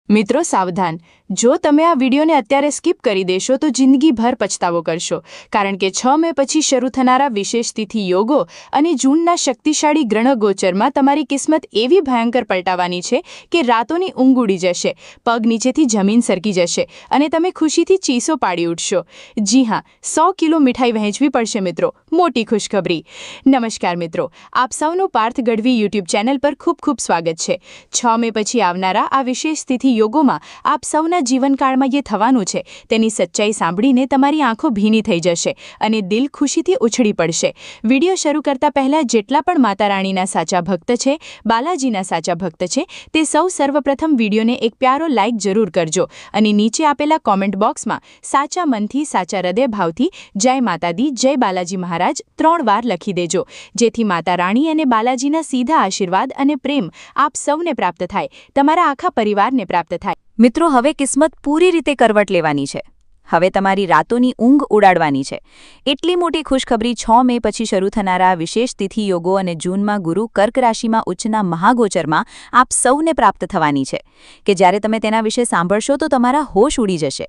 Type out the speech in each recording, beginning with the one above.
મિત્રો સાવધાન, જો તમે આ વિડીયોને અત્યારે સ્કીપ કરી દેશો તો જિંદગીભર પછતાવો કરશો, કારણ કે 6 મે પછી શરૂ થનારા વિશેષ તિથિ યોગો અને જૂનના શક્તિશાળી ગ્રહગોચરમાં તમારી કિસ્મત એવી ભયંકર પલટાવાની છે કે રાતોની ઊંઘ ઉડી જશે, પગ નીચેથી જમીન સરકી જશે અને તમે ખુશીથી ચીસો પાડી ઉઠશો. જી હા, 100 કિલો મીઠાઈ વહેંચવી પડશે મિત્રો. મોટી ખુશખબરી. નમસ્કાર મિત્રો, આપ સૌનું પાર્થ ગઢવી યુટ્યુબ ચેનલ પર ખૂબ ખૂબ સ્વાગત છે. 6 મે પછી આવનારા આ વિશેષ તિથિ યોગોમાં આપ સૌના જીવનકાળમાં જે થવાનું છે તેની સચ્ચાઈ સાંભળીને તમારી આંખો ભીની થઈ જશે અને દિલ ખુશીથી ઉછળી પડશે. વિડીયો શરૂ કરતા પહેલા જેટલા પણ માતા રાણીના સાચા ભક્ત છે, બાલાજીના સાચા ભક્ત છે, તે સૌ સર્વપ્રથમ વિડીયોને એક પ્યારો લાઇક જરૂર કરજો અને નીચે આપેલા કોમેન્ટ બોક્સમાં સાચા મનથી, સાચા હૃદય ભાવથી જય માતાદી, જય બાલાજી મહારાજ 3 વાર લખી દેજો, જેથી માતા રાણી અને બાલાજીના સીધા આશીર્વાદ અને પ્રેમ આપ સૌને પ્રાપ્ત થાય, તમારા આખા પરિવારને પ્રાપ્ત થાય. મિત્રો, હવે કિસ્મત પૂરી રીતે કરવટ લેવાની છે. હવે તમારી રાતોની ઊંઘ ઉડાડવાની છે. એટલી મોટી ખુશખબરી 6 મે પછી શરૂ થનારા વિશેષ તિથિ યોગો અને જૂનમાં ગુરુ કર્ક રાશિમાં ઉચ્ચના મહાગોચરમાં આપ સૌને પ્રાપ્ત થવાની છે કે જ્યારે તમે તેના વિશે સાંભળશો તો તમારા હોશ ઉડી જશે.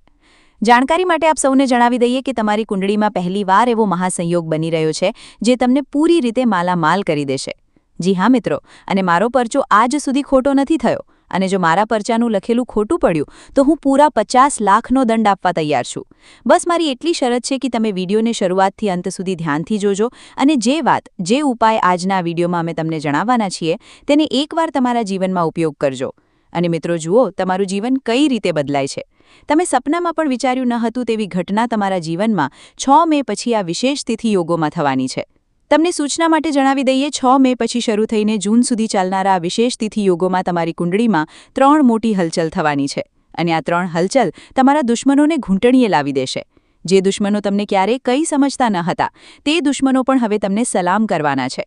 જાણકારી માટે આપ સૌને જણાવી દઈએ કે તમારી કુંડળીમાં પહેલીવાર એવો મહાસંયોગ બની રહ્યો છે જે તમને પૂરી રીતે માલામાલ કરી દેશે. જી હા મિત્રો, અને મારો પરચો આજ સુધી ખોટો નથી થયો, અને જો મારા પરચાનું લખેલું ખોટું પડ્યું તો હું પૂરા 50 લાખનો દંડ આપવા તૈયાર છું. બસ મારી એટલી શરત છે કે તમે વિડીયોને શરૂઆતથી અંત સુધી ધ્યાનથી જોજો અને જે વાત, જે ઉપાય આજના વિડીયોમાં અમે તમને જણાવવાના છીએ તેને એકવાર તમારા જીવનમાં ઉપયોગ કરજો. અને મિત્રો જુઓ, તમારું જીવન કઈ રીતે બદલાય છે. તમે સપનામાં પણ વિચાર્યું ન હતું તેવી ઘટના તમારા જીવનમાં 6 મે પછી આ વિશેષ તિથિ યોગોમાં થવાની છે. તમને સૂચના માટે જણાવી દઈએ, 6 મે પછી શરૂ થઈને જૂન સુધી ચાલનારા આ વિશેષ તિથિ યોગોમાં તમારી કુંડળીમાં 3 મોટી હલચલ થવાની છે અને આ 3 હલચલ તમારા દુશ્મનોને ઘૂંટણીએ લાવી દેશે. જે દુશ્મનો તમને ક્યારેય કંઈ સમજતા ન હતા તે દુશ્મનો પણ હવે તમને સલામ કરવાના છે.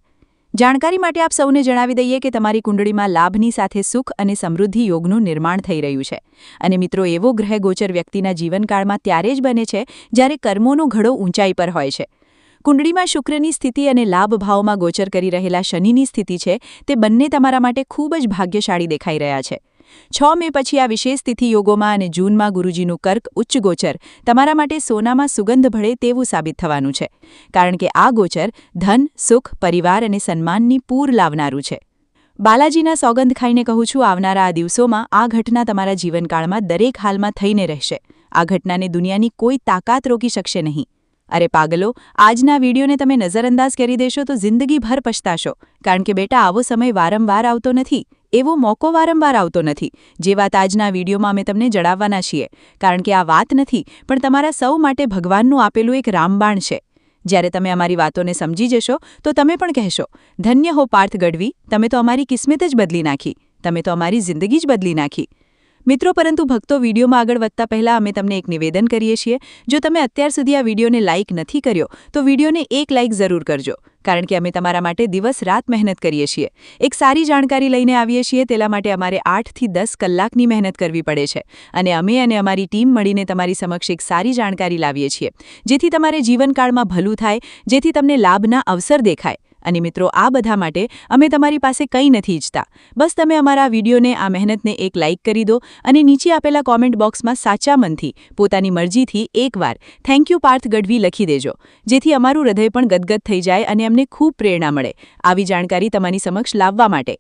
જાણકારી માટે આપ સૌને જણાવી દઈએ કે તમારી કુંડળીમાં લાભની સાથે સુખ અને સમૃદ્ધિ યોગનું નિર્માણ થઈ રહ્યું છે. અને મિત્રો, એવો ગ્રહગોચર વ્યક્તિના જીવનકાળમાં ત્યારે જ બને છે જ્યારે કર્મોનો ઘડો ઊંચાઈ પર હોય છે. કુંડળીમાં શુક્રની સ્થિતિ અને લાભ ભાવમાં ગોચર કરી રહેલા શનિની સ્થિતિ છે, તે બંને તમારા માટે ખૂબ જ ભાગ્યશાળી દેખાઈ રહ્યા છે. 6 મે પછી આ વિશેષ તિથિ યોગોમાં અને જૂનમાં ગુરુજીનું કર્ક ઉચ્ચ ગોચર તમારા માટે સોનામાં સુગંધ ભળે તેવું સાબિત થવાનું છે, કારણ કે આ ગોચર ધન, સુખ, પરિવાર અને સન્માનની પૂર લાવનારું છે. બાલાજીના સોગંદ ખાઈને કહું છું, આવનારા આ દિવસોમાં આ ઘટના તમારા જીવનકાળમાં દરેક હાલમાં થઈને રહેશે. આ ઘટનાને દુનિયાની કોઈ તાકાત રોકી શકશે નહીં. અરે પાગલો, આજના વિડીયોને તમે નજરઅંદાજ કરી દેશો તો જિંદગીભર પછતાશો, કારણ કે બેટા, આવો સમય વારંવાર આવતો નથી, એવો મોકો વારંવાર આવતો નથી, જે વાત આજના વિડીયોમાં અમે તમને જણાવવાના છીએ. કારણ કે આ વાત નથી, પણ તમારા સૌ માટે ભગવાનનું આપેલું એક રામબાણ છે. જ્યારે તમે અમારી વાતોને સમજી જશો તો તમે પણ કહેશો, ધન્ય હો પાર્થ ગઢવી, તમે તો અમારી કિસ્મત જ બદલી નાખી, તમે તો અમારી જિંદગી જ બદલી નાખી. મિત્રો, પરંતુ ભક્તો, વિડીયોમાં આગળ વધતા પહેલાં અમે તમને એક નિવેદન કરીએ છીએ. જો તમે અત્યાર સુધી આ વિડીયોને લાઇક નથી કર્યો તો વિડીયોને એક લાઇક જરૂર કરજો, કારણ કે અમે તમારા માટે દિવસ રાત મહેનત કરીએ છીએ. એક સારી જાણકારી લઈને આવીએ છીએ, તેના માટે અમારે 8 થી 10 કલાકની મહેનત કરવી પડે છે અને અમે અને અમારી ટીમ મળીને તમારી સમક્ષ એક સારી જાણકારી લાવીએ છીએ, જેથી તમારે જીવનકાળમાં ભલું થાય, જેથી તમને લાભના અવસર દેખાય. અને મિત્રો, આ બધા માટે અમે તમારી પાસે કંઈ નથી ઈચ્છતા. બસ તમે અમારા વિડીયોને, આ મહેનતને એક લાઇક કરી દો અને નીચે આપેલા કોમેન્ટ બોક્સમાં સાચા મનથી, પોતાની મરજીથી એકવાર થેન્ક યુ પાર્થ ગઢવી લખી દેજો, જેથી અમારું હૃદય પણ ગદગદ થઈ જાય અને અમને ખૂબ પ્રેરણા મળે આવી જાણકારી તમારી સમક્ષ લાવવા માટે.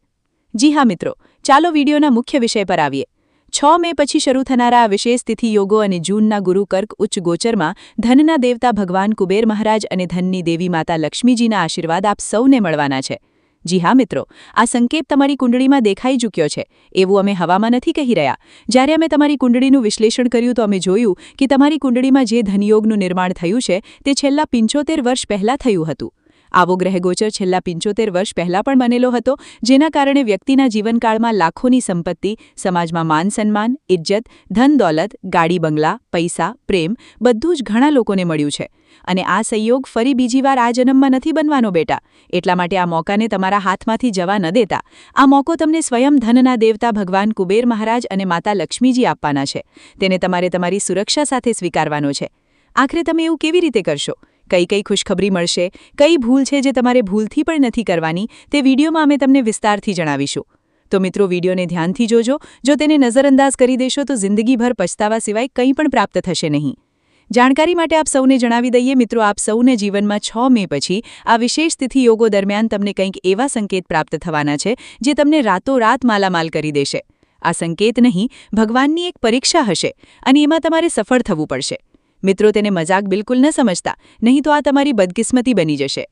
જી હા મિત્રો, ચાલો વિડીયોના મુખ્ય વિષય પર આવીએ. 6 મે પછી શરૂ થનારા આ વિશેષ તિથિ યોગો અને જૂનના ગુરુ કર્ક ઉચ્ચ ગોચરમાં ધનના દેવતા ભગવાન કુબેર મહારાજ અને ધનની દેવી માતા લક્ષ્મીજીના આશીર્વાદ આપ સૌને મળવાના છે. જી હા મિત્રો, આ સંકેત તમારી કુંડળીમાં દેખાઈ ચૂક્યો છે, એવું અમે હવામાં નથી કહી રહ્યા. જ્યારે અમે તમારી કુંડળીનું વિશ્લેષણ કર્યું તો અમે જોયું કે તમારી કુંડળીમાં જે ધનયોગનું નિર્માણ થયું છે તે છેલ્લા 75 વર્ષ પહેલાં થયું હતું. આવો ગ્રહગોચર છેલ્લા 75 વર્ષ પહેલાં પણ બનેલો હતો, જેના કારણે વ્યક્તિના જીવનકાળમાં લાખોની સંપત્તિ, સમાજમાં માન સન્માન, ઇજ્જત, ધન દોલત, ગાડી બંગલા, પૈસા, પ્રેમ બધું જ ઘણા લોકોને મળ્યું છે. અને આ સંયોગ ફરી બીજી વાર આ જન્મમાં નથી બનવાનો બેટા. એટલા માટે આ મોકાને તમારા હાથમાંથી જવા ન દેતા. આ મોકો તમને સ્વયં ધનના દેવતા ભગવાન કુબેર મહારાજ અને માતા લક્ષ્મીજી આપવાના છે. તેને તમારે તમારી સુરક્ષા સાથે સ્વીકારવાનો છે. આખરે તમે એવું કેવી રીતે કરશો? કઈ ખુશખબરી મળશે, કઈ ભૂલ છે જે તમારે ભૂલથી પણ નથી કરવાની, તે વિડીયોમાં અમે તમને વિસ્તારથી જણાવીશું. તો મિત્રો વિડીયોને ધ્યાનથી જોજો. જો તેને નજરઅંદાજ કરી દેશો તો જિંદગીભર પછતાવા સિવાય કંઈ પણ પ્રાપ્ત થશે નહીં. જાણકારી માટે આપ સૌને જણાવી દઈએ મિત્રો, આપ સૌને જીવનમાં 6 મે પછી આ વિશેષ તિથિ યોગો દરમિયાન તમને કંઈક એવા સંકેત પ્રાપ્ત થવાના છે જે તમને રાતોરાત માલામાલ કરી દેશે. આ સંકેત નહીં, ભગવાનની એક પરીક્ષા હશે અને એમાં તમારે સફળ થવું પડશે. મિત્રો, તેને મજાક બિલકુલ ન સમજતા, નહીં તો આ તમારી બદકિસ્મતી બની જશે.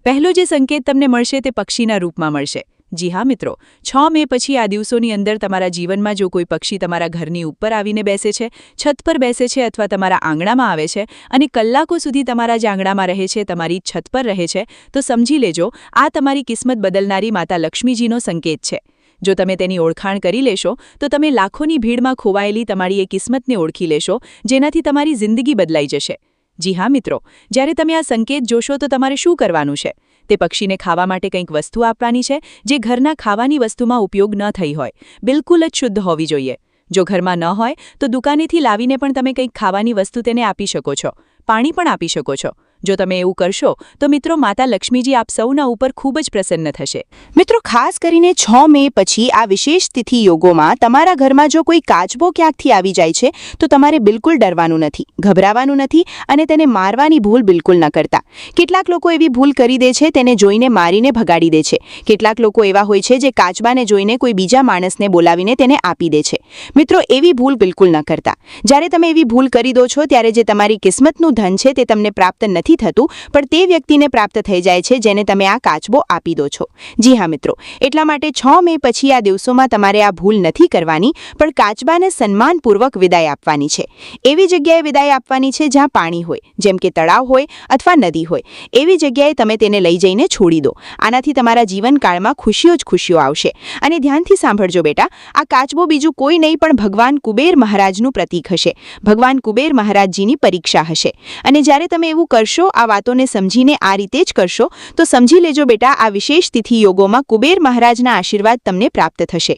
પહેલો જે સંકેત તમને મળશે તે પક્ષીના રૂપમાં મળશે. જી હા મિત્રો, 6 મે પછી આ દિવસોની અંદર તમારા જીવનમાં જો કોઈ પક્ષી તમારા ઘરની ઉપર આવીને બેસે છે, છત પર બેસે છે અથવા તમારા આંગણામાં આવે છે અને કલાકો સુધી તમારા જ આંગણામાં રહે છે, તમારી છત પર રહે છે, તો સમજી લેજો આ તમારી કિસ્મત બદલનારી માતા લક્ષ્મીજીનો સંકેત છે. જો તમે તેની ઓળખાણ કરી લેશો તો તમે લાખોની ભીડમાં ખોવાયેલી તમારી એ કિસ્મતને ઓળખી લેશો, જેનાથી તમારી જિંદગી બદલાઈ જશે. જી હા મિત્રો, જ્યારે તમે આ સંકેત જોશો તો તમારે શું કરવાનું છે? તે પક્ષીને ખાવા માટે કંઈક વસ્તુ આપવાની છે જે ઘરના ખાવાની વસ્તુમાં ઉપયોગ ન થઈ હોય, બિલકુલ જ શુદ્ધ હોવી જોઈએ. જો ઘરમાં ન હોય તો દુકાનેથી લાવીને પણ તમે કંઈક ખાવાની વસ્તુ તેને આપી શકો છો, પાણી પણ આપી શકો છો. જો તમે એવું કરશો તો મિત્રો માતા લક્ષ્મીજી આપ સૌના ઉપર ખૂબ જ પ્રસન્ન થશે. મિત્રો, ખાસ કરીને 6 મે પછી આ વિશેષ તિથિ યોગોમાં તમારા ઘરમાં જો કોઈ કાચબો ક્યાંકથી આવી જાય છે તો તમારે બિલકુલ ડરવાનું નથી, ગભરાવાનું નથી અને તેને મારવાની ભૂલ બિલકુલ ન કરતા. કેટલાક લોકો એવી ભૂલ કરી દે છે, તેને જોઈને મારીને ભગાડી દે છે. કેટલાક લોકો એવા હોય છે જે કાચબાને જોઈને કોઈ બીજા માણસને બોલાવીને તેને આપી દે છે. મિત્રો, એવી ભૂલ બિલકુલ ન કરતા. જ્યારે તમે એવી ભૂલ કરી દો છો ત્યારે જે તમારી કિસ્મતનું ધન છે તે તમને પ્રાપ્ત નથી થતું, પણ તે વ્યક્તિને પ્રાપ્ત થઈ જાય છે જેને તમે આ કાચબો આપી દો છો. જી હા મિત્રો, એટલા માટે 6 મે પછી આ દિવસોમાં તમારે આ ભૂલ નથી કરવાની, પણ કાચબાને સન્માનપૂર્વક વિદાય આપવાની છે. એવી જગ્યાએ વિદાય આપવાની છે જ્યાં પાણી હોય, જેમ કે તળાવ હોય અથવા નદી હોય. એવી જગ્યાએ તમે તેને લઈ જઈને છોડી દો. આનાથી તમારા જીવનકાળમાં ખુશીઓ જ ખુશીઓ આવશે. અને ધ્યાનથી સાંભળજો બેટા, આ કાચબો બીજું કોઈ નહીં પણ ભગવાન કુબેર મહારાજનું પ્રતીક હશે. ભગવાન કુબેર મહારાજજીની પરીક્ષા હશે. અને જ્યારે તમે એવું કરશો, આ વાતોને સમજીને આ રીતે જ કરશો, તો સમજી લેજો બેટા, આ વિશેષ તિથિ યોગોમાં કુબેર મહારાજના આશીર્વાદ તમને પ્રાપ્ત થશે.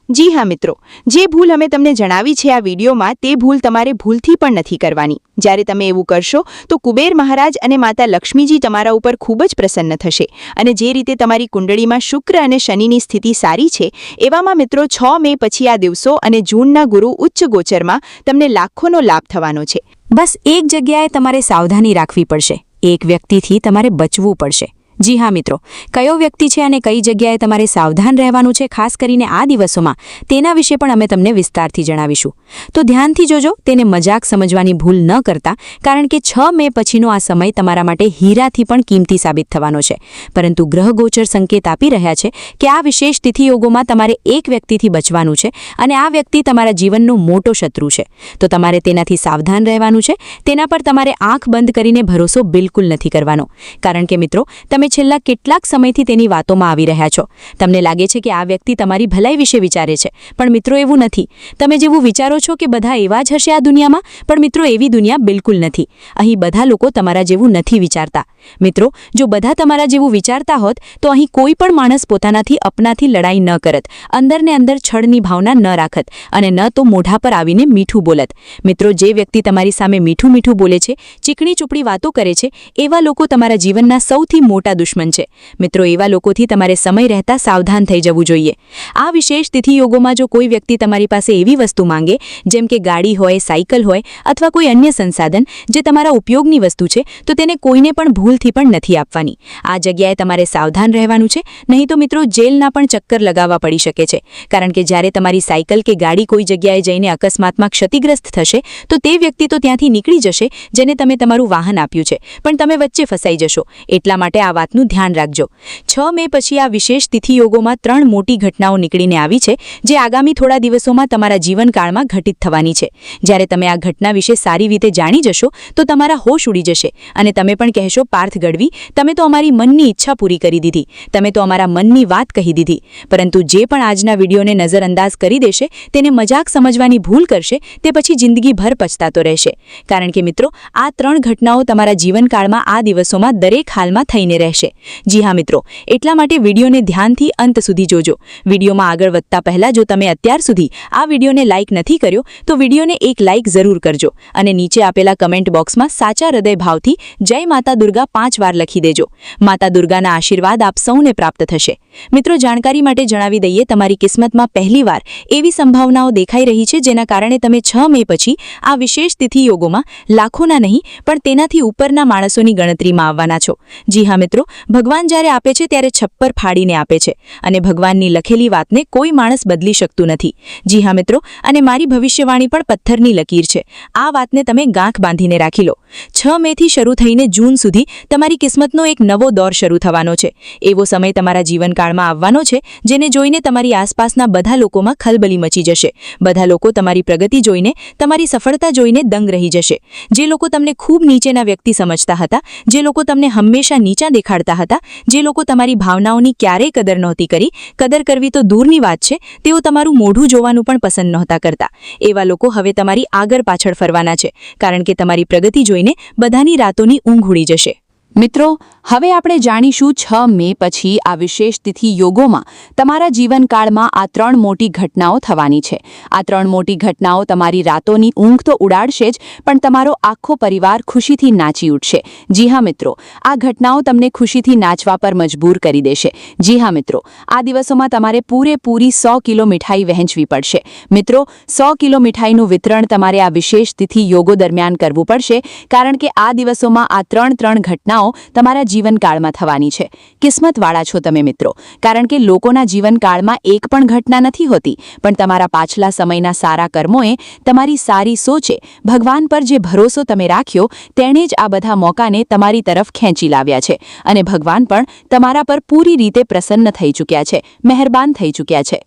જી હા મિત્રો, જે ભૂલ અમે તમને જણાવી છે આ વિડીયોમાં, તે ભૂલ તમારે ભૂલથી પણ નથી કરવાની. જ્યારે તમે એવું કરશો તો કુબેર મહારાજ અને માતા લક્ષ્મીજી તમારા ઉપર ખૂબ જ પ્રસન્ન થશે. અને જે રીતે તમારી કુંડળીમાં શુક્ર અને શનિની સ્થિતિ સારી છે, એવામાં મિત્રો 6 મે પછી આ દિવસો અને જૂનના ગુરુ ઉચ્ચ ગોચરમાં તમને લાખોનો લાભ થવાનો છે. બસ એક જગ્યાએ તમારે સાવધાની રાખવી પડશે. એક વ્યક્તિથી તમારે બચવું પડશે. જી હા મિત્રો, કયો વ્યક્તિ છે અને કઈ જગ્યાએ તમારે સાવધાન રહેવાનું છે, ખાસ કરીને આ દિવસોમાં, તેના વિશે પણ અમે તમને વિસ્તારથી જણાવીશું. તો ધ્યાનથી જોજો, તેને મજાક સમજવાની ભૂલ ન કરતા, કારણ કે 6 મે પછીનો આ સમય તમારા માટે હીરાથી પણ કિંમતી સાબિત થવાનો છે. પરંતુ ગ્રહ ગોચર સંકેત આપી રહ્યા છે કે આ વિશેષ તિથિ યોગોમાં તમારે એક વ્યક્તિથી બચવાનું છે અને આ વ્યક્તિ તમારા જીવનનો મોટો શત્રુ છે. તો તમારે તેનાથી સાવધાન રહેવાનું છે. તેના પર તમારે આંખ બંધ કરીને ભરોસો બિલકુલ નથી કરવાનો. કારણ કે મિત્રો, તમે છેલ્લા કેટલાક સમયથી તેની વાતોમાં આવી રહ્યા છો. તમને લાગે છે કે આ વ્યક્તિ તમારી ભલાઈ વિશે વિચારે છે, પણ મિત્રો એવું નથી. તમે જેવું વિચારો છો કે બધા એવા જ હશે આ દુનિયામાં, પણ મિત્રો એવી દુનિયા બિલકુલ નથી. અહીં બધા લોકો તમારા જેવું નથી વિચારતા. મિત્રો, જો બધા તમારા જેવું વિચારતા હોત તો અહીં કોઈ પણ માણસ પોતાનાથી અપનાથી લડાઈ ન કરત, અંદરને અંદર છળની ભાવના ન રાખત અને ન તો મોઢા પર આવીને મીઠું બોલત. મિત્રો, જે વ્યક્તિ તમારી સામે મીઠું મીઠું બોલે છે, ચીકણી ચૂપડી વાતો કરે છે, એવા લોકો તમારા જીવનના સૌથી મોટા દુશ્મન છે. મિત્રો, એવા લોકોથી તમારે સમય રહેતા સાવધાન થઈ જવું જોઈએ. આ વિશેષ તિથિ યોગોમાં જો કોઈ વ્યક્તિ તમારી પાસે એવી વસ્તુ માંગે, જેમ કે ગાડી હોય, સાયકલ હોય અથવા કોઈ અન્ય સંસાધન જે તમારા ઉપયોગની વસ્તુ છે, તો તેને કોઈને પણ ભૂલથી પણ નથી આપવાની. આ જગ્યાએ તમારે સાવધાન રહેવાનું છે, નહીં તો મિત્રો જેલના પણ ચક્કર લગાવવા પડી શકે છે. કારણ કે જ્યારે તમારી સાયકલ કે ગાડી કોઈ જગ્યાએ જઈને અકસ્માતમાં ક્ષતિગ્રસ્ત થશે તો તે વ્યક્તિ તો ત્યાંથી નીકળી જશે જેને તમે તમારું વાહન આપ્યું છે, પણ તમે વચ્ચે ફસાઈ જશો. એટલા માટે આ વાતનું ધ્યાન રાખજો. 6 મે પછી આ વિશેષ તિથિ યોગોમાં 3 મોટી ઘટનાઓ નીકળીને આવી છે જે આગામી થોડા દિવસોમાં તમારા જીવનકાળમાં ઘટિત થવાની છે. જ્યારે તમે આ ઘટના વિશે સારી રીતે જાણી જશો તો તમારા હોશ ઉડી જશે અને તમે પણ કહેશો, પાર્થ ગઢવી, તમે તો અમારી મનની ઈચ્છા પૂરી કરી દીધી, તમે તો અમારા મનની વાત કહી દીધી. પરંતુ જે પણ આજના વિડીયોને નજરઅંદાજ કરી દેશે, તેને મજાક સમજવાની ભૂલ કરશે, તે પછી જિંદગીભર પછતાતો રહેશે. કારણ કે મિત્રો, આ 3 ઘટનાઓ તમારા જીવનકાળમાં આ દિવસોમાં દરેક હાલમાં થઈને રહેશે. રહેશે. જી હા મિત્રો, એટલા માટે વિડીયોને ધ્યાનથી અંત સુધી જોજો. વિડીયોમાં આગળ વધતા પહેલા જો તમે અત્યાર સુધી આ વિડીયોને લાઇક નથી કર્યો તો વિડીયોને એક લાઇક જરૂર કરજો અને નીચે આપેલા કમેન્ટ બોક્સમાં સાચા હૃદય ભાવથી જય માતા દુર્ગા 5 વાર લખી દેજો. માતા દુર્ગાના આશીર્વાદ આપ સૌને પ્રાપ્ત થશે. મિત્રો, જાણકારી માટે જણાવી દઈએ, તમારી કિસ્મતમાં પહેલીવાર એવી સંભાવનાઓ દેખાઈ રહી છે જેના કારણે તમે 6 મે પછી આ વિશેષ તિથિ યોગોમાં લાખોના નહીં પણ તેનાથી ઉપરના માણસોની ગણતરીમાં આવવાના છો. જી હા મિત્રો, ભગવાન જ્યારે આપે છે ત્યારે છપ્પર ફાડીને આપે છે અને ભગવાનની લખેલી વાતને કોઈ માણસ બદલી શકતું નથી. જી હા મિત્રો, અને મારી ભવિષ્યવાણી પણ પથ્થરની લકીર છે. આ વાતને તમે ગાંઠ બાંધીને રાખી લો. 6 મેથી શરૂ થઈને જૂન સુધી તમારી કિસ્મતનો એક નવો દોર શરૂ થવાનો છે. એવો સમય તમારા જીવનકાળમાં આવવાનો છે જેને જોઈને તમારી આસપાસના બધા લોકોમાં ખલબલી મચી જશે. બધા લોકો તમારી પ્રગતિ જોઈને, તમારી સફળતા જોઈને દંગ રહી જશે. જે લોકો તમને ખૂબ નીચેના વ્યક્તિ સમજતા હતા, જે લોકો તમને હંમેશા નીચા દેખાડતા હતા, જે લોકો તમારી ભાવનાઓની ક્યારેય કદર નહોતી કરી, કદર કરવી તો દૂરની વાત છે, તેઓ તમારું મોઢું જોવાનું પણ પસંદ નહોતા કરતા, એવા લોકો હવે તમારી આગળ પાછળ ફરવાના છે, કારણ કે તમારી પ્રગતિ જોઈને બધાની રાતોની ઊંઘ ઉડી જશે. મિત્રો, હવે આપણે જાણીશું 6 મે પછી આ વિશેષ તિથિ યોગોમાં તમારા જીવનકાળમાં આ 3 મોટી ઘટનાઓ થવાની છે. આ 3 મોટી ઘટનાઓ તમારી રાતોની ઊંઘ તો ઉડાડશે જ, પણ તમારો આખો પરિવાર ખુશીથી નાચી ઉઠશે. જી હા મિત્રો, આ ઘટનાઓ તમને ખુશીથી નાચવા પર મજબૂર કરી દેશે. જી હા મિત્રો, આ દિવસોમાં તમારે પૂરેપૂરી 100 કિલો મીઠાઈ વહેંચવી પડશે. મિત્રો, 100 કિલો મીઠાઈનું વિતરણ તમારે આ વિશેષ તિથિ યોગો દરમિયાન કરવું પડશે, કારણ કે આ દિવસોમાં આ 3 ઘટનાઓ તમારા જીવનકાળમાં થવાની છે. કિસ્મતવાળા છો તમે મિત્રો, કારણ કે લોકોના જીવનકાળમાં એક પણ ઘટના નથી હોતી, પણ તમારા પાછલા સમયના સારા કર્મોએ, તમારી સારી સોચે, ભગવાન પર જે ભરોસો તમે રાખ્યો, તેણે જ આ બધા મોકાને તમારી તરફ ખેંચી લાવ્યા છે અને ભગવાન પણ તમારા પર પૂરી રીતે પ્રસન્ન થઈ ચૂક્યા છે, મહેરબાન થઈ ચૂક્યા છે.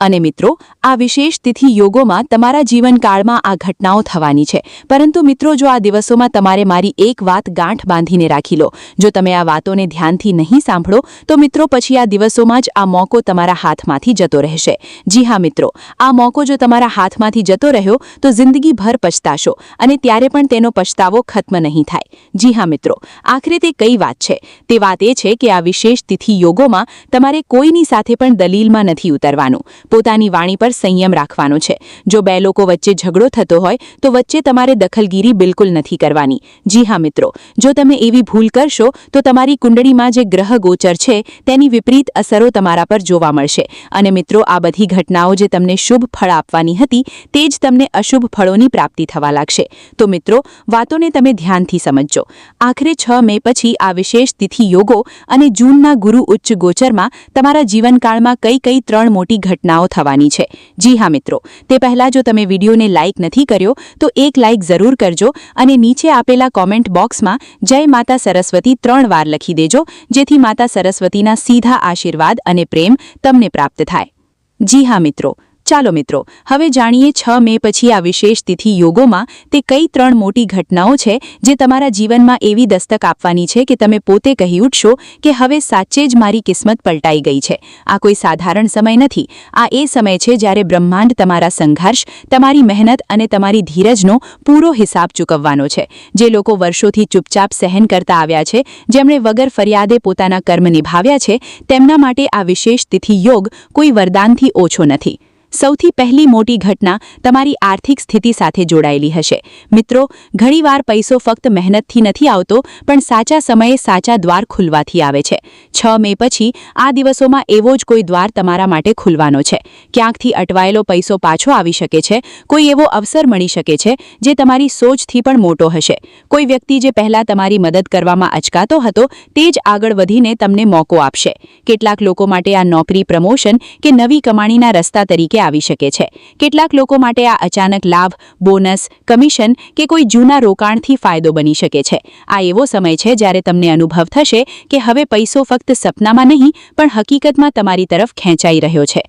અને મિત્રો, આ વિશેષ તિથિ યોગોમાં તમારા જીવનકાળમાં આ ઘટનાઓ થવાની છે, પરંતુ મિત્રો, જો આ દિવસોમાં તમારે મારી એક વાત ગાંઠ બાંધીને રાખી લો. જો તમે આ વાતોને ધ્યાનથી નહીં સાંભળો તો મિત્રો, પછી આ દિવસોમાં જ આ મોકો તમારા હાથમાંથી જતો રહેશે. જી હા મિત્રો, આ મોકો જો તમારા હાથમાંથી જતો રહ્યો તો જિંદગીભર પછતાશો અને ત્યારે પણ તેનો પછતાવો ખત્મ નહીં થાય. જી હા મિત્રો, આખરે તે કઈ વાત છે? તે વાત એ છે કે આ વિશેષ તિથિ યોગોમાં તમારે કોઈની સાથે પણ દલીલમાં નથી ઉતરવાનું. પોતાની વાણી પર સંયમ રાખવાનો છે. જો બે લોકો વચ્ચે ઝઘડો થતો હોય તો વચ્ચે તમારે દખલગીરી બિલકુલ નથી કરવાની. જી હા મિત્રો, જો તમે એવી ભૂલ કરશો તો તમારી કુંડળીમાં જે ગ્રહ ગોચર છે તેની વિપરીત અસરો તમારા પર જોવા મળશે અને મિત્રો, આ બધી ઘટનાઓ જે તમને શુભ ફળ આપવાની હતી તે જ તમને અશુભ ફળોની પ્રાપ્તિ થવા લાગશે. તો મિત્રો, વાતોને તમે ધ્યાનથી સમજજો. આખરે 6 મે પછી આ વિશેષ તિથિ યોગો અને જૂનના ગુરુ ઉચ્ચ ગોચરમાં તમારા જીવનકાળમાં કઈ 3 મોટી ઘટનાઓ થવાની છે. જી હા મિત્રો, તે પહેલા જો તમે વિડીયોને લાઇક નથી કર્યો તો એક લાઇક જરૂર કરજો અને નીચે આપેલા કોમેન્ટ બોક્સમાં જય માતા સરસ્વતી 3 વાર લખી દેજો, જેથી માતા સરસ્વતીના સીધા આશીર્વાદ અને પ્રેમ તમને પ્રાપ્ત થાય. જી હા મિત્રો, ચાલો મિત્રો, હવે જાણીએ 6 મે પછી આ વિશેષ તિથિ યોગોમાં તે કઈ 3 મોટી ઘટનાઓ છે જે તમારા જીવનમાં એવી દસ્તક આપવાની છે કે તમે પોતે કહી ઉઠશો કે હવે સાચે જ મારી કિસ્મત પલટાઈ ગઈ છે. આ કોઈ સાધારણ સમય નથી. આ એ સમય છે જ્યારે બ્રહ્માંડ તમારા સંઘર્ષ, તમારી મહેનત અને તમારી ધીરજનો પૂરો હિસાબ ચૂકવવાનો છે. જે લોકો વર્ષોથી ચૂપચાપ સહન કરતા આવ્યા છે, જેમણે વગર ફરિયાદે પોતાના કર્મ નિભાવ્યા છે, તેમના માટે આ વિશેષ તિથિ યોગ કોઈ વરદાનથી ઓછો નથી. સૌથી પહેલી મોટી ઘટના તમારી આર્થિક સ્થિતિ સાથે જોડાયેલી હશે. મિત્રો, ઘણીવાર પૈસો ફક્ત મહેનતથી નથી આવતો, પણ સાચા સમયે સાચા દ્વાર ખુલવાથી આવે છે. 6 મે પછી આ દિવસોમાં એવો જ કોઈ દ્વાર તમારા માટે ખુલવાનો છે. ક્યાંકથી અટવાયેલો પૈસો પાછો આવી શકે છે. કોઈ એવો અવસર મળી શકે છે જે તમારી સોચથી પણ મોટો હશે. કોઈ વ્યક્તિ જે પહેલાં તમારી મદદ કરવામાં અચકાતો હતો તે જ આગળ વધીને તમને મોકો આપશે. કેટલાક લોકો માટે આ નોકરી, પ્રમોશન કે નવી કમાણીના રસ્તા તરીકે આવી શકે છે. કેટલાક લોકો માટે આ અચાનક લાભ, બોનસ, કમિશન કે કોઈ જૂના રોકાણથી ફાયદો બની શકે છે. આ એવો સમય છે જ્યારે તમને અનુભવ થશે કે હવે પૈસો ફક્ત સપનામાં નહીં પણ હકીકતમાં તમારી તરફ ખેંચાઈ રહ્યો છે.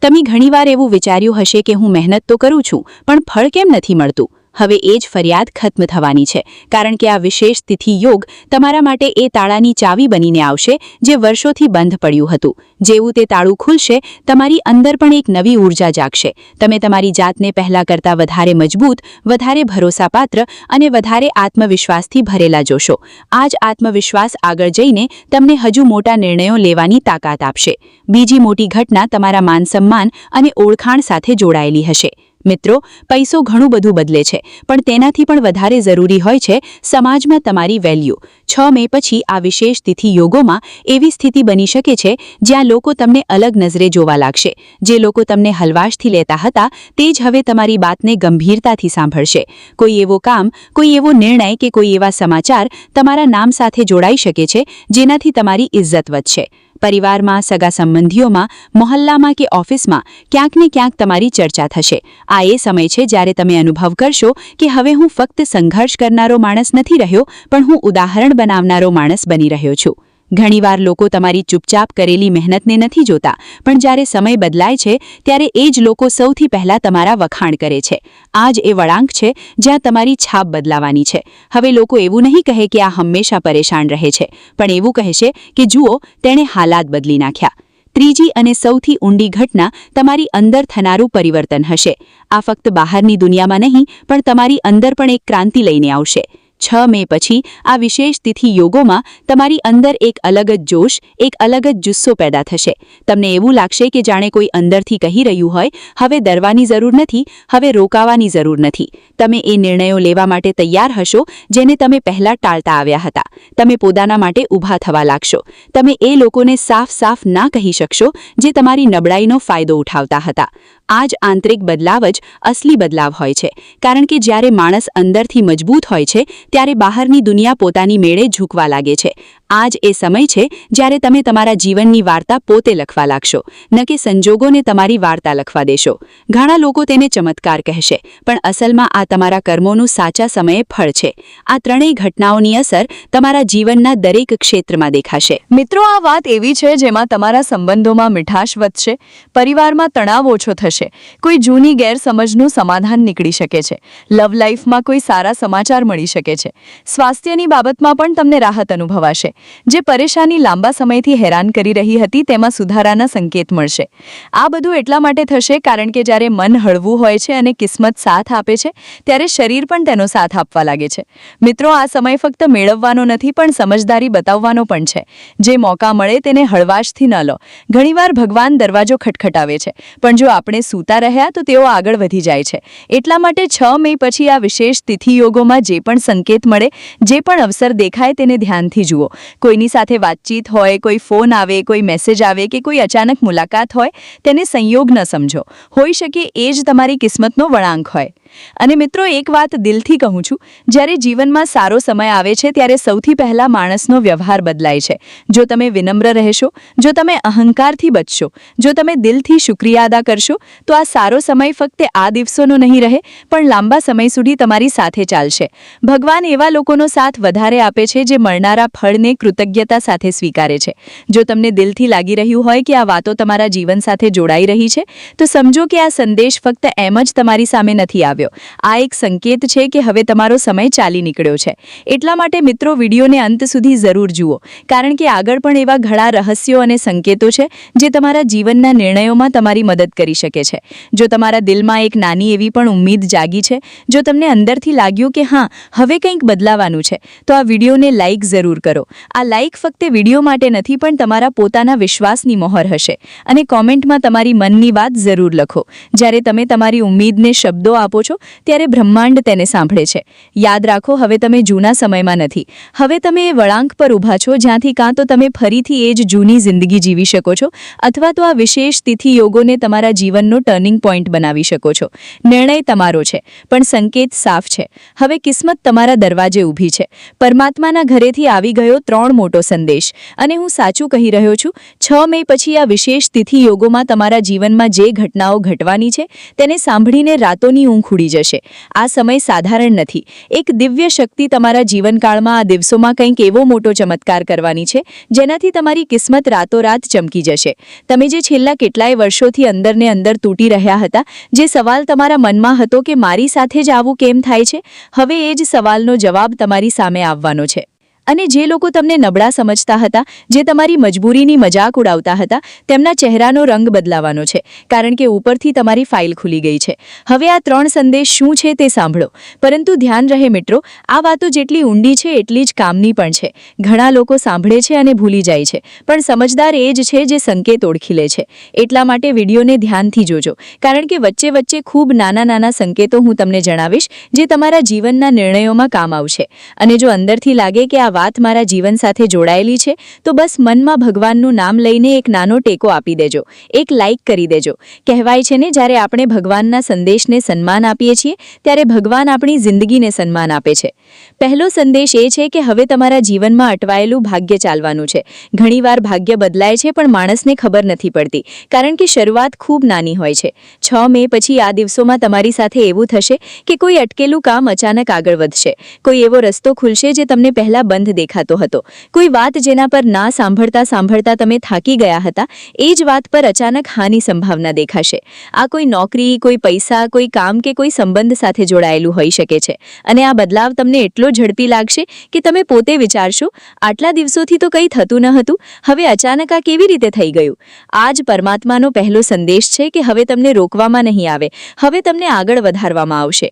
તમે ઘણીવાર એવું વિચાર્યું હશે કે હું મહેનત તો કરું છું, પણ ફળ કેમ નથી મળતું? હવે એ જ ફરિયાદ ખત્મ થવાની છે, કારણ કે આ વિશેષ તિથિ યોગ તમારા માટે એ તાળાની ચાવી બનીને આવશે જે વર્ષોથી બંધ પડ્યું હતું. જેવું તે તાળું ખુલશે, તમારી અંદર પણ એક નવી ઊર્જા જાગશે. તમે તમારી જાતને પહેલા કરતાં વધારે મજબૂત, વધારે ભરોસાપાત્ર અને વધારે આત્મવિશ્વાસથી ભરેલા જોશો. આ જ આત્મવિશ્વાસ આગળ જઈને તમને હજુ મોટા નિર્ણયો લેવાની તાકાત આપશે. બીજી મોટી ઘટના તમારા માન-સન્માન અને ઓળખાણ સાથે જોડાયેલી હશે. મિત્રો, પૈસો ઘણું બધું બદલે છે, પણ તેનાથી પણ વધારે જરૂરી હોય છે સમાજમાં તમારી વેલ્યુ. 6 મે પછી આ વિશેષ તિથિ યોગોમાં એવી સ્થિતિ બની શકે છે જ્યાં લોકો તમને અલગ નજરે જોવા લાગશે. જે લોકો તમને હલવાશથી લેતા હતા તે જ હવે તમારી બાતને ગંભીરતાથી સાંભળશે. કોઈ એવો કામ, કોઈ એવો નિર્ણય કે કોઈ એવા સમાચાર તમારા નામ સાથે જોડાઈ શકે છે જેનાથી તમારી ઇજ્જત વધશે. પરિવારમાં, સગા સંબંધીઓમાં, મોહલ્લામાં કે ઓફિસમાં ક્યાંક ને ક્યાંક તમારી ચર્ચા થશે. આ એ સમય છે જ્યારે તમે અનુભવ કરશો કે હવે હું ફક્ત સંઘર્ષ કરનારો માણસ નથી રહ્યો, પણ હું ઉદાહરણ બનાવનારો માણસ બની રહ્યો છું. ઘણીવાર લોકો તમારી ચૂપચાપ કરેલી મહેનતને નથી જોતા, પણ જ્યારે સમય બદલાય છે ત્યારે એ જ લોકો સૌથી પહેલા તમારા વખાણ કરે છે. આ જ એ વળાંક છે જ્યાં તમારી છાપ બદલાવાની છે. હવે લોકો એવું નહીં કહે કે આ હંમેશા પરેશાન રહે છે, પણ એવું કહેશે કે જુઓ, તેણે હાલાત બદલી નાખ્યા. ત્રીજી અને સૌથી ઊંડી ઘટના તમારી અંદર થનારું પરિવર્તન હશે. આ ફક્ત બહારની દુનિયામાં નહીં, પણ તમારી અંદર પણ એક ક્રાંતિ લઈને આવશે. 6 મે પછી આ વિશેષ તિથિ યોગોમાં તમારી અંદર એક અલગ જ જોશ, એક અલગ જ જુસ્સો પેદા થશે. તમને એવું લાગશે કે જાણે કોઈ અંદરથી કહી રહ્યું હોય, હવે ડરવાની જરૂર નથી, હવે રોકાવાની જરૂર નથી. તમે એ નિર્ણયો લેવા માટે તૈયાર હશો જેને તમે પહેલા ટાળતા આવ્યા હતા. તમે પોતાના માટે ઊભા થવા લાગશો. તમે એ લોકોને સાફ ના કહી શકશો જે તમારી નબળાઈનો ફાયદો ઉઠાવતા હતા. આ જ આંતરિક બદલાવ જ અસલી બદલાવ હોય છે, કારણ કે જ્યારે માણસ અંદરથી મજબૂત હોય છે ત્યારે બહારની દુનિયા પોતાની મેળે ઝૂકવા લાગે છે. આ જ એ સમય છે જ્યારે તમે તમારા જીવનની વાર્તા પોતે લખવા લાગશો, ન કે સંજોગોને તમારી વાર્તા લખવા દેશો. ઘણા લોકો તેને ચમત્કાર કહેશે, પણ અસલમાં આ તમારા કર્મોનું સાચા સમયે ફળ છે. આ ત્રણેય ઘટનાઓની અસર તમારા જીવનના દરેક ક્ષેત્રમાં દેખાશે. મિત્રો, આ વાત એવી છે જેમાં તમારા સંબંધોમાં મીઠાશ વધશે, પરિવારમાં તણાવ ઓછો થશે, કોઈ જૂની ગેરસમજનું સમાધાન નીકળી શકે છે, લવ લાઈફમાં કોઈ સારા સમાચાર મળી શકે છે, સ્વાસ્થ્યની બાબતમાં પણ તમને રાહત અનુભવાશે. જે પરેશાની લાંબા સમયથી હેરાન કરી રહી હતી તેમાં સુધારાના સંકેત મળશે. આ બધું એટલા માટે થશે કારણ કે જ્યારે મન હળવું હોય છે અને કિસ્મત સાથ આપે છે ત્યારે શરીર પણ તેનો સાથ આપવા લાગે છે. મિત્રો, આ સમય ફક્ત મેળવવાનો નથી, પણ સમજદારી બતાવવાનો પણ છે. જે મોકા મળે તેને હળવાશથી ન લો. ઘણીવાર ભગવાન દરવાજો ખટખટાવે છે, પણ જો આપણે સૂતા રહ્યા તો તેઓ આગળ વધી જાય છે. એટલા માટે 6 મે પછી આ વિશેષ તિથિ યોગોમાં જે પણ સંકેત મળે, જે પણ અવસર દેખાય તેને ધ્યાનથી જુઓ. કોઈની સાથે વાતચીત હોય, કોઈ ફોન આવે, કોઈ મેસેજ આવે કે કોઈ અચાનક મુલાકાત હોય, તેને સંયોગ ન સમજો. હોઈ શકે એ જ તમારી કિસ્મતનો વળાંક હોય. અને મિત્રો, એક વાત દિલથી કહું છું, જ્યારે જીવનમાં સારો સમય આવે છે ત્યારે સૌથી પહેલા માણસનો વ્યવહાર બદલાય છે. જો તમે વિનમ્ર રહેશો, જો તમે અહંકારથી બચશો, જો તમે દિલથી શુક્રિયા અદા કરશો, તો આ સારો સમય ફક્ત આ દિવસોનો નહીં રહે, પણ લાંબા સમય સુધી તમારી સાથે ચાલશે. ભગવાન એવા લોકોનો સાથ વધારે આપે છે જે મળનારા ફળને કૃતજ્ઞતા સાથે સ્વીકારે છે. જો તમને દિલથી લાગી રહ્યું હોય કે આ વાતો તમારા જીવન સાથે જોડાઈ રહી છે, તો સમજો કે આ સંદેશ ફક્ત એમ જ તમારી સામે નથી આવ્યો. આ એક સંકેત છે કે હવે તમારો સમય ચાલી નીકળ્યો છે. એટલા માટે મિત્રો, વિડીયોને અંત સુધી જરૂર જુઓ, કારણ કે આગળ પણ એવા ઘણા રહસ્યો અને સંકેતો છે જે તમારા જીવનના નિર્ણયોમાં તમારી મદદ કરી શકે છે. જો તમારા દિલમાં એક નાની એવી પણ ઉમ્મીદ જાગી છે, જો તમને અંદરથી લાગ્યું કે હા, હવે કંઈક બદલાવાનું છે, તો આ વિડીયોને લાઈક જરૂર કરો. આ લાઈક ફક્ત વિડીયો માટે નથી, પણ તમારા પોતાના વિશ્વાસની મહોર હશે. અને કોમેન્ટમાં તમારી મનની વાત જરૂર લખો. જ્યારે તમે તમારી ઉમ્મીદને શબ્દો આપો છો ત્યારે બ્રહ્માંડ તેને સાંભળે છે. યાદ રાખો, હવે તમે જૂના સમયમાં નથી. હવે તમે એ વળાંક પર ઊભા છો જ્યાંથી કાં તો તમે ફરીથી એ જ જૂની જિંદગી જીવી શકો છો, અથવા તો આ વિશેષ તિથિ યોગોને તમારા જીવનનો ટર્નિંગ પોઈન્ટ બનાવી શકો છો. નિર્ણય તમારો છે, પણ સંકેત સાફ છે. હવે કિસ્મત તમારા દરવાજે ઊભી છે. પરમાત્માના ઘરેથી આવી ગયો 3 મોટો સંદેશ. અને હું સાચું કહી રહ્યો છું, 6 મે પછી આ વિશેષ તિથિ યોગોમાં તમારા જીવનમાં જે ઘટનાઓ ઘટવાની છે તેને સાંભળીને રાતોની ઊંઘ ઉડી ઉડી જશે. આ સમય સાધારણ નથી. એક દિવ્ય શક્તિ તમારા જીવનકાળમાં આ દિવસોમાં કંઈક એવો મોટો ચમત્કાર કરવાની છે જેનાથી તમારી કિસ્મત રાતોરાત ચમકી જશે. તમે જે છેલ્લા કેટલાય વર્ષોથી અંદરને અંદર તૂટી રહ્યા હતા, જે સવાલ તમારા મનમાં હતો કે મારી સાથે જ આવું કેમ થાય છે, હવે એ જ સવાલનો જવાબ તમારી સામે આવવાનો છે. અને જે લોકો તમને નબળા સમજતા હતા, જે તમારી મજબૂરીની મજાક ઉડાવતા હતા, તેમના ચહેરાનો રંગ બદલાવાનો છે, કારણ કે ઉપરથી તમારી ફાઇલ ખુલી ગઈ છે. હવે આ 3 સંદેશ શું છે તે સાંભળો. પરંતુ ધ્યાન રહે મિત્રો, આ વાતો જેટલી ઊંડી છે એટલી જ કામની પણ છે. ઘણા લોકો સાંભળે છે અને ભૂલી જાય છે, પણ સમજદાર એ જ છે જે સંકેત ઓળખી લે છે. એટલા માટે વિડીયોને ધ્યાનથી જોજો, કારણ કે વચ્ચે વચ્ચે ખૂબ નાના સંકેતો હું તમને જણાવીશ જે તમારા જીવનના નિર્ણયોમાં કામ આવશે. અને જો અંદરથી લાગે કે આ વાત મારા જીવન સાથે જોડાયેલી છે, તો બસ મનમાં ભગવાનનું નામ લઈને એક નાનો ટેકો આપી દેજો, એક લાઇક કરી દેજો. કહેવાય છે ને, જ્યારે આપણે ભગવાનના સંદેશને સન્માન આપીએ છીએ ત્યારે ભગવાન આપણી જિંદગીને સન્માન આપે છે. પહેલો સંદેશ એ છે કે હવે તમારા જીવનમાં અટવાયેલું ભાગ્ય ચાલવાનું છે. ઘણીવાર ભાગ્ય બદલાય છે પણ માણસને ખબર નથી પડતી, કારણ કે શરૂઆત ખૂબ નાની હોય છે. 6 મે પછી આ દિવસોમાં તમારી સાથે એવું થશે કે કોઈ અટકેલું કામ અચાનક આગળ વધશે. કોઈ એવો રસ્તો ખુલશે જે તમને પહેલા બંધ દેખાતો હતો. કોઈ વાત જેના પર ના સાંભળતા તમે થાકી ગયા હતા, એ જ વાત પર અચાનક હાની સંભાવના દેખાશે. આ કોઈ નોકરી, કોઈ પૈસા, કોઈ કામ કે કોઈ સંબંધ સાથે જોડાયેલું હોઈ શકે છે. અને આ બદલાવ તમને એટલો ઝડપી લાગશે કે તમે પોતે વિચારશો, આટલા દિવસોથી તો કંઈ થતું ન હતું, હવે અચાનક આ કેવી રીતે થઈ ગયું? આ જ પરમાત્માનો પહેલો સંદેશ છે કે હવે તમને રોકવામાં નહીં આવે, હવે તમને આગળ વધારવામાં આવશે.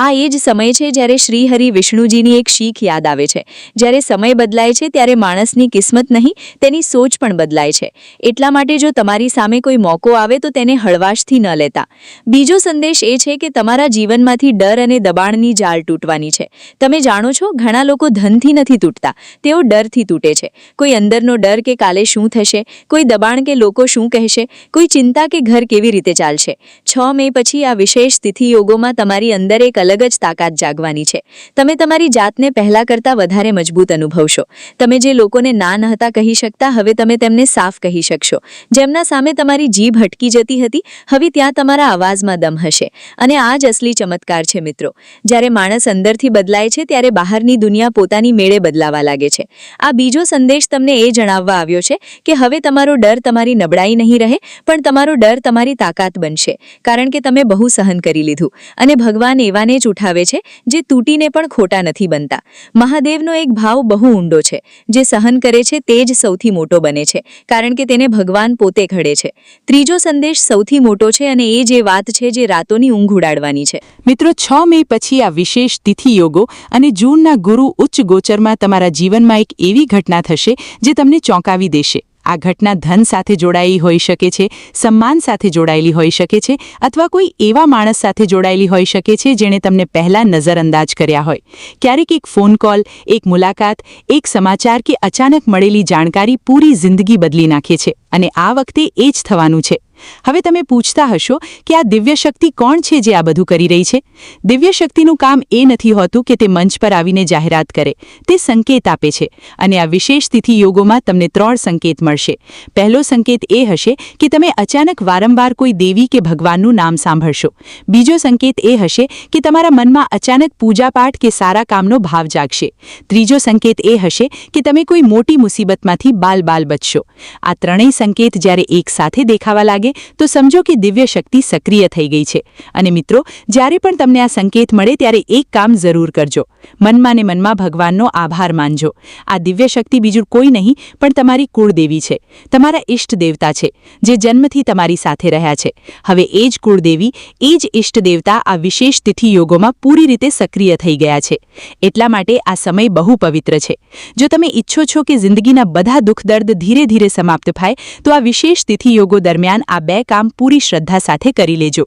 આ એ જ સમય છે જ્યારે શ્રી હરિ વિષ્ણુજીની એક શીખ યાદ આવે છે. જ્યારે સમય બદલાય છે ત્યારે માણસની કિસ્મત નહીં, તેની સોચ પણ બદલાય છે. એટલા માટે જો તમારી સામે કોઈ મોકો આવે તો તેને હળવાશથી ન લેતા. બીજો સંદેશ એ છે કે તમારા જીવનમાંથી ડર અને દબાણની જાળ તૂટવાની છે. તમે જાણો છો, ઘણા લોકો ધનથી નથી તૂટતા, તેઓ ડરથી તૂટે છે. કોઈ અંદરનો ડર કે કાલે શું થશે, કોઈ દબાણ કે લોકો શું કહેશે, કોઈ ચિંતા કે ઘર કેવી રીતે ચાલશે. 6 મે પછી આ વિશેષ તિથિ યોગોમાં તમારી અંદર એક અલગ જ તાકાત જાગવાની છે. તમે તમારી જાતને પહેલા કરતાં વધારે મજબૂત અનુભવશો. તમે જે લોકોને ના નહોતા કહી શકતા, હવે તમે તેમને સાફ કહી શકશો. જેમના સામે તમારી જીભ હટકી જતી હતી, હવે ત્યાં તમારા અવાજમાં દમ હશે. અને આ જ અસલી ચમત્કાર છે મિત્રો. જ્યારે માણસ અંદરથી બદલાય છે ત્યારે બહારની દુનિયા પોતાની મેળે બદલાવા લાગે છે. આ બીજો સંદેશ તમને એ જણાવવા આવ્યો છે કે હવે તમારો ડર તમારી નબળાઈ નહીં રહે, પણ તમારો ડર તમારી તાકાત બનશે, કારણ કે તમે બહુ સહન કરી લીધું. અને ભગવાન એવાને જ ઉઠાવે છે જે તૂટીને પણ ખોટા નથી બનતા. મહાદેવનો એક ભાવ બહુ ઊંડો છે. જે સહન કરે છે તે જ સૌથી મોટો બને છે, કારણ કે તેને ભગવાન પોતે ઘડે છે. ત્રીજો સંદેશ સૌથી મોટો છે અને એ જે વાત છે જે રાતોની ઊંઘ ઉડાડવાની છે. મિત્રો, 6 મે પછી આ વિશેષ તિથિ યોગો અને જૂનના ગુરુ ઉચ્ચ ગોચરમાં તમારા જીવનમાં એક એવી ઘટના થશે જે તમને ચોંકાવી દેશે. આ ઘટના ધન સાથે જોડાયેલી હોઈ શકે છે, સન્માન સાથે જોડાયેલી હોઈ શકે છે, અથવા કોઈ એવા માણસ સાથે જોડાયેલી હોઈ શકે છે જેણે તમને પહેલા નજરઅંદાજ કર્યા હોય. ક્યારેક એક ફોન કોલ, એક મુલાકાત, એક સમાચાર કે અચાનક મળેલી જાણકારી પૂરી જિંદગી બદલી નાખે છે. અને આ વખતે એ જ થવાનું છે. હવે તમે પૂછતા હશો કે આ દિવ્ય શક્તિ કોણ છે જે આ બધું કરી રહી છે? દિવ્ય શક્તિનું કામ એ નથી હોતું કે તે મંચ પર આવીને જાહેરાત કરે. તે સંકેત આપે છે. અને આ વિશેષ તિથિ યોગોમાં તમને 3 સંકેત મળશે. પહેલો સંકેત એ હશે કે તમે અચાનક વારંવાર કોઈ દેવી કે ભગવાનનું નામ સાંભળશો. બીજો સંકેત એ હશે કે તમારા મનમાં અચાનક પૂજાપાઠ કે સારા કામનો ભાવ જાગશે. ત્રીજો સંકેત એ હશે કે તમે કોઈ મોટી મુસીબતમાંથી બાલ બચશો. આ ત્રણેય સંકેત જ્યારે એક સાથે દેખાવા લાગે તો સમજો કે દિવ્ય શક્તિ સક્રિય થઈ ગઈ છે. અને મિત્રો, જ્યારે પણ તમને આ સંકેત મળે ત્યારે એક કામ જરૂર કરજો. મનમાં ને મનમાં ભગવાનનો આભાર માનજો. આ દિવ્ય શક્તિ બીજું કોઈ નહીં પણ તમારી કુળદેવી છે, તમારા ઇષ્ટ દેવતા છે, જે જન્મથી તમારી સાથે રહ્યા છે. હવે એ જ કુળદેવી, એ જ ઇષ્ટ દેવતા આ વિશેષ તિથિ યોગોમાં પૂરી રીતે સક્રિય થઈ ગયા છે. એટલા માટે આ સમય બહુ પવિત્ર છે. જો તમે ઈચ્છો છો કે જિંદગીના બધા દુઃખ દર્દ ધીરે ધીરે સમાપ્ત થાય, તો આ વિશેષ તિથિ યોગો દરમિયાન આ 2 કામ પૂરી શ્રદ્ધા સાથે કરી લેજો.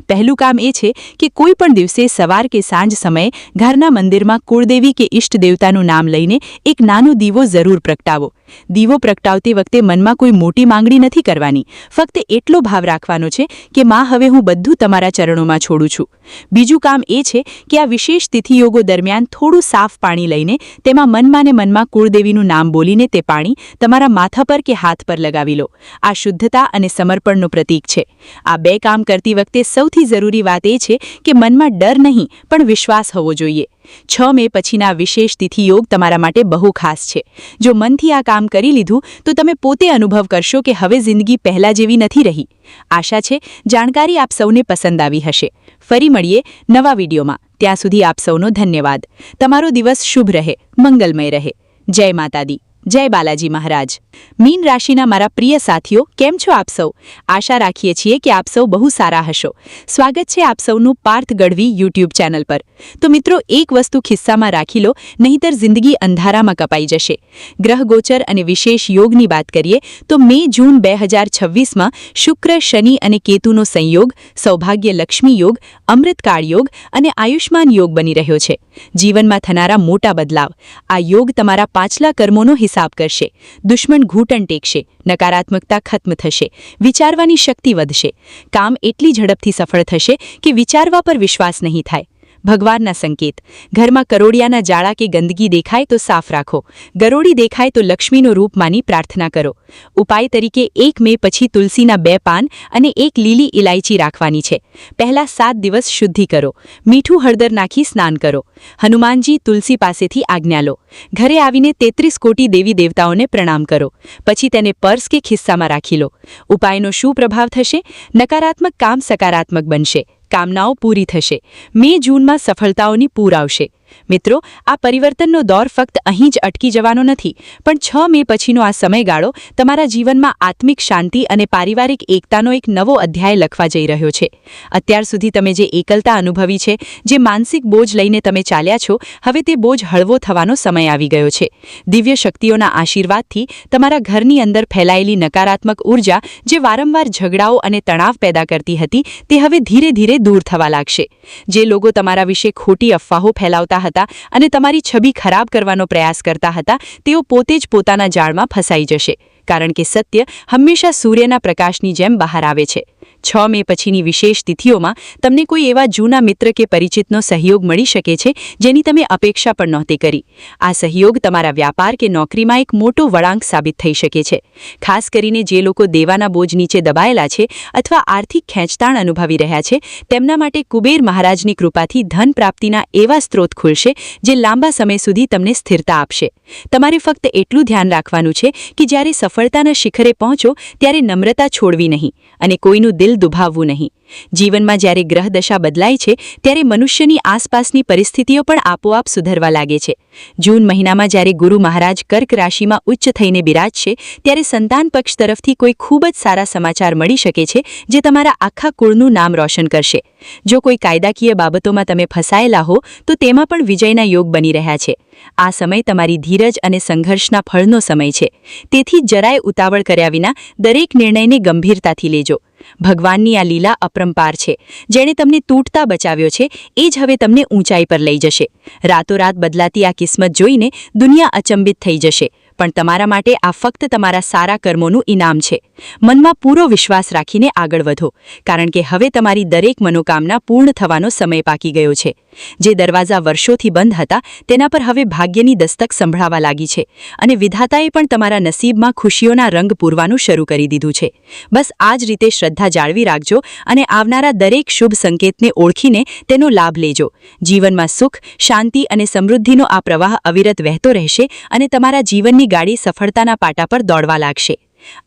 પહેલું કામ એ છે કે કોઈ પણ દિવસે સવાર કે સાંજ સમયે ઘરના મંદિરમાં કુળદેવી કે ઇષ્ટ દેવતાનું નામ લઈને એક નાનો દીવો જરૂર પ્રગટાવો. દીવો પ્રગટાવતી વખતે મનમાં કોઈ મોટી માંગણી નથી કરવાની, ફક્ત એટલો ભાવ રાખવાનો છે કે માં, હવે હું બધું તમારા ચરણોમાં છોડું છું. બીજું કામ એ છે કે આ વિશેષ તિથિયોગો દરમિયાન થોડું સાફ પાણી લઈને તેમાં મનમાં ને મનમાં કુળદેવીનું નામ બોલીને તે પાણી તમારા માથા પર કે હાથ પર લગાવી લો. આ શુદ્ધતા અને સમર્પણનું પ્રતીક છે. આ બે કામ કરતી વખતે સૌથી જરૂરી વાત એ છે કે મનમાં ડર નહીં પણ વિશ્વાસ હોવો જોઈએ. 6 મે પછીના વિશેષ તિથિયોગ તમારા માટે બહુ ખાસ છે. જો મનથી આ કામ કરી લીધું તો તમે પોતે અનુભવ કરશો કે હવે જિંદગી પહેલા જેવી નથી રહી. આશા છે જાણકારી આપ સૌને પસંદ આવી હશે. ફરી મળીએ નવા વિડીયોમાં. ત્યાં સુધી આપ સૌનો ધન્યવાદ. તમારો દિવસ શુભ રહે, મંગલમય રહે. જય માતા દી, જય બાલાજી મહારાજ. મીન રાશિના મારા પ્રિય સાથીઓ, કેમ છો આપ સૌ? આશા રાખીએ છીએ કે આપ સૌ બહુ સારા હશો. સ્વાગત છે આપ સૌનું પાર્થ ગઢવી યુટ્યુબ ચેનલ પર. તો મિત્રો, એક વસ્તુ ખિસ્સામાં રાખી લો, નહીંતર જિંદગી અંધારામાં કપાઈ જશે. ગ્રહ ગોચર અને વિશેષ યોગની વાત કરીએ તો મે જૂન 2026માં શુક્ર, શનિ અને કેતુનો સંયોગ સૌભાગ્ય લક્ષ્મી યોગ, અમૃતકાળ યોગ અને આયુષ્માન યોગ બની રહ્યો છે. જીવનમાં થનારા મોટા બદલાવ. આ યોગ તમારા પાછલા કર્મોનો હિસાબ કરશે. દુશ્મન ઘૂંટણ ટેકશે, નકારાત્મકતા ખત્મ થશે, વિચારવાની શક્તિ વધશે. કામ એટલી ઝડપથી સફળ થશે કે વિચારવા પર વિશ્વાસ નહીં થાય. ભગવાનના સંકેત. ઘરમાં કરોડિયાના જાળા કે ગંદકી દેખાય તો સાફ રાખો. ગરોળી દેખાય તો લક્ષ્મીનો રૂપ માની પ્રાર્થના કરો. ઉપાય તરીકે 1 મે પછી તુલસીના 2 પાન અને 1 લીલી ઇલાયચી રાખવાની છે. પહેલા 7 દિવસ શુદ્ધિ કરો. મીઠું હળદર નાખી સ્નાન કરો. હનુમાનજી, તુલસી પાસેથી આજ્ઞા લો. ઘરે આવીને 33 કોટી દેવી દેવતાઓને પ્રણામ કરો. પછી તેને પર્સ કે ખિસ્સામાં રાખી લો. ઉપાયનો શું પ્રભાવ થશે? નકારાત્મક કામ સકારાત્મક બનશે. કામનાઓ પૂરી થશે. મે જૂનમાં સફળતાઓની પૂર આવશે. મિત્રો, આ પરિવર્તનનો દોર ફક્ત અહીં જ અટકી જવાનો નથી, પણ 6 મે પછીનો આ સમયગાળો તમારા જીવનમાં આત્મિક શાંતિ અને પારિવારિક એકતાનો એક નવો અધ્યાય લખવા જઈ રહ્યો છે. અત્યાર સુધી તમે જે એકલતા અનુભવી છે, જે માનસિક બોજ લઈને તમે ચાલ્યા છો, હવે તે બોજ હળવો થવાનો સમય આવી ગયો છે. દિવ્ય શક્તિઓના આશીર્વાદથી તમારા ઘરની અંદર ફેલાયેલી નકારાત્મક ઉર્જા, જે વારંવાર ઝઘડાઓ અને તણાવ પેદા કરતી હતી, તે હવે ધીરે ધીરે દૂર થવા લાગશે. જે લોકો તમારા વિશે ખોટી અફવાઓ ફેલાવતા હતા અને તમારી છબી ખરાબ કરવાનો પ્રયાસ કરતા હતા, તેઓ પોતે જ પોતાના જાળમાં ફસાઈ જશે. કારણ કે સત્ય હંમેશા સૂર્યના પ્રકાશની જેમ બહાર આવે છે. 6 મે પછીની વિશેષ તિથિઓમાં તમને કોઈ એવા જૂના મિત્ર કે પરિચિતનો સહયોગ મળી શકે છે જેની તમે અપેક્ષા પણ નહોતી કરી. આ સહયોગ તમારા વ્યાપાર કે નોકરીમાં એક મોટો વળાંક સાબિત થઈ શકે છે. ખાસ કરીને જે લોકો દેવાના બોજ નીચે દબાયેલા છે અથવા આર્થિક ખેંચતાણ અનુભવી રહ્યા છે, તેમના માટે કુબેર મહારાજની કૃપાથી ધન પ્રાપ્તિના એવા સ્ત્રોત ખુલશે જે લાંબા સમય સુધી તમને સ્થિરતા આપશે. તમારે ફક્ત એટલું ધ્યાન રાખવાનું છે કે જ્યારે સફળતાના શિખરે પહોંચો ત્યારે નમ્રતા છોડવી નહીં અને કોઈનું દિલ દુભાવવું નહીં. જીવનમાં જ્યારે ગ્રહદશા બદલાય છે ત્યારે મનુષ્યની આસપાસની પરિસ્થિતિઓ પણ આપોઆપ સુધરવા લાગે છે. જૂન મહિનામાં જ્યારે ગુરુ મહારાજ કર્ક રાશિમાં ઉચ્ચ થઈને બિરાજશે, ત્યારે સંતાન પક્ષ તરફથી કોઈ ખૂબ જ સારા સમાચાર મળી શકે છે જે તમારા આખા કુળનું નામ રોશન કરશે. જો કોઈ કાયદાકીય બાબતોમાં તમે ફસાયેલા હો તો તેમાં પણ વિજયના યોગ બની રહ્યા છે. આ સમય તમારી ધીરજ અને સંઘર્ષના ફળનો સમય છે. તેથી જરાય ઉતાવળ કર્યા વિના દરેક નિર્ણયને ગંભીરતાથી લેજો. ભગવાનની આ લીલા અપરંપાર છે. જેણે તમને તૂટતા બચાવ્યો છે, એ જ હવે તમને ઊંચાઈ પર લઈ જશે. રાતોરાત બદલાતી આ કિસ્મત જોઈને દુનિયા અચંબિત થઈ જશે, પણ તમારા માટે આ ફક્ત તમારા સારા કર્મોનું ઇનામ છે. મનમાં પૂરો વિશ્વાસ રાખીને આગળ વધો, કારણ કે હવે તમારી દરેક મનોકામના પૂર્ણ થવાનો સમય પાકી ગયો છે. જે દરવાજા વર્ષોથી બંધ હતા, તેના પર હવે ભાગ્યની દસ્તક સંભળાવા લાગી છે અને વિધાતાએ પણ તમારા નસીબમાં ખુશીઓના રંગ પૂરવાનું શરૂ કરી દીધું છે. બસ આ જ રીતે શ્રદ્ધા જાળવી રાખજો અને આવનારા દરેક શુભ સંકેતને ઓળખીને તેનો લાભ લેજો. જીવનમાં સુખ, શાંતિ અને સમૃદ્ધિનો આ પ્રવાહ અવિરત વહેતો રહેશે અને તમારા જીવનની ગાડી સફળતાના પાટા પર દોડવા લાગશે.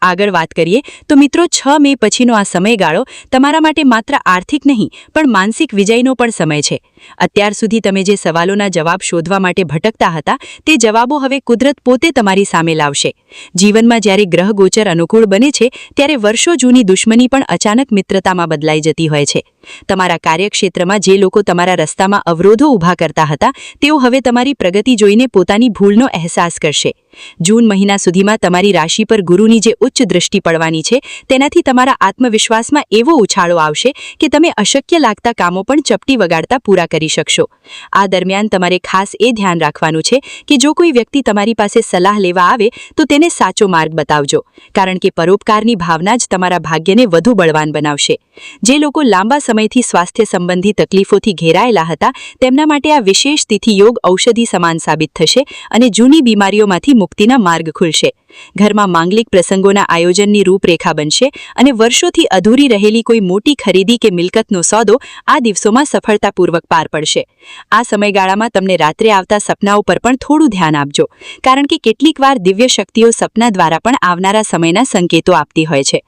આગળ વાત કરીએ તો મિત્રો, 6 મે પછીનો આ સમયગાળો તમારા માટે માત્ર આર્થિક નહીં પણ માનસિક વિજયનો પણ સમય છે. અત્યાર સુધી તમે જે સવાલોના જવાબ શોધવા માટે ભટકતા હતા, તે જવાબો હવે કુદરત પોતે તમારી સામે લાવશે. જીવનમાં જ્યારે ગ્રહ ગોચર અનુકૂળ બને છે, ત્યારે વર્ષો જૂની દુશ્મની પણ અચાનક મિત્રતામાં બદલાઈ જતી હોય છે. તમારા કાર્યક્ષેત્રમાં જે લોકો તમારા રસ્તામાં અવરોધો ઊભા કરતા હતા, તેઓ હવે તમારી પ્રગતિ જોઈને પોતાની ભૂલનો અહેસાસ કરશે. જૂન મહિના સુધીમાં તમારી રાશિ પર ગુરુની જે ઉચ્ચ દૃષ્ટિ પડવાની છે, તેનાથી તમારા આત્મવિશ્વાસમાં એવો ઉછાળો આવશે કે તમે અશક્ય લાગતા કામો પણ ચપટી વગાડતા પૂરા કરી શકશો. આ દરમિયાન તમારે ખાસ એ ધ્યાન રાખવાનું છે કે જો કોઈ વ્યક્તિ તમારી પાસે સલાહ લેવા આવે તો તેને સાચો માર્ગ બતાવજો, કારણ કે પરોપકારની ભાવના જ તમારા ભાગ્યને વધુ બળવાન બનાવશે. જે લોકો લાંબા સમયથી સ્વાસ્થ્ય સંબંધી તકલીફોથી ઘેરાયેલા હતા તેમના માટે આ વિશેષ તિથિ યોગ ઔષધિ સમાન સાબિત થશે અને જૂની બીમારીઓમાંથી મુક્તિના માર્ગ ખુલશે. ઘરમાં માંગલિક પ્રસંગોના આયોજનની રૂપરેખા બનશે અને વર્ષોથી અધૂરી રહેલી કોઈ મોટી ખરીદી કે મિલકતનો સોદો આ દિવસોમાં સફળતાપૂર્વક પાર પડશે. આ સમયગાળામાં તમને રાત્રે આવતા સપનાઓ પર પણ થોડું ધ્યાન આપજો, કારણ કે કેટલીકવાર દિવ્ય શક્તિઓ સપના દ્વારા પણ આવનારા સમયના સંકેતો આપતી હોય છે.